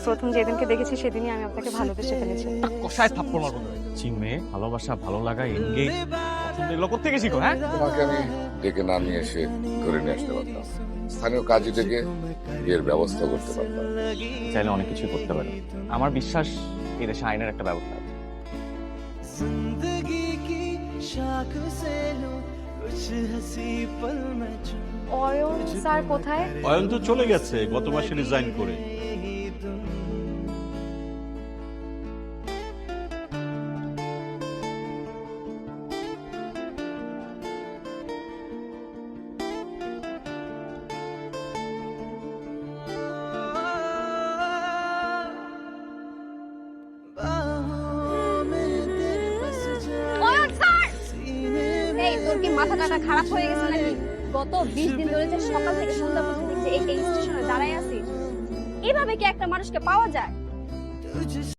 প্রথম যেদিনকে দেখেছি সেদিনই আমি আপনাকে ভালোবেসে ফেলেছি। কষায় থাপ্পড় মারবো চিমে ভালোবাসা ভালো লাগা এনগেজ পছন্দ এগুলো কোত্থেকে শিখো হ্যাঁ? তোমাকে আমি ডেকে না নিয়ে এসে ধরে নিয়ে আসতে পারতাম, স্থানীয় কাজী থেকে বিয়ের ব্যবস্থা করতে পারতাম। চাইলে অনেক কিছু করতে পারে। আমার বিশ্বাস এই দেশে আইনের একটা ব্যবস্থা আছে। অয়ন স্যার কোথায়? অয়ন তো চলে গেছে গত মাসে রিজাইন করে। অয়ন স্যার! এই তোর কি মাথা টাথা খারাপ হয়ে গেছে নাকি? গত 20 দিন ধরে যে সকাল থেকে সন্ধ্যা পর্যন্ত যে এই স্টেশনে দাঁড়ায় আছি, এভাবে কি একটা মানুষকে পাওয়া যায়?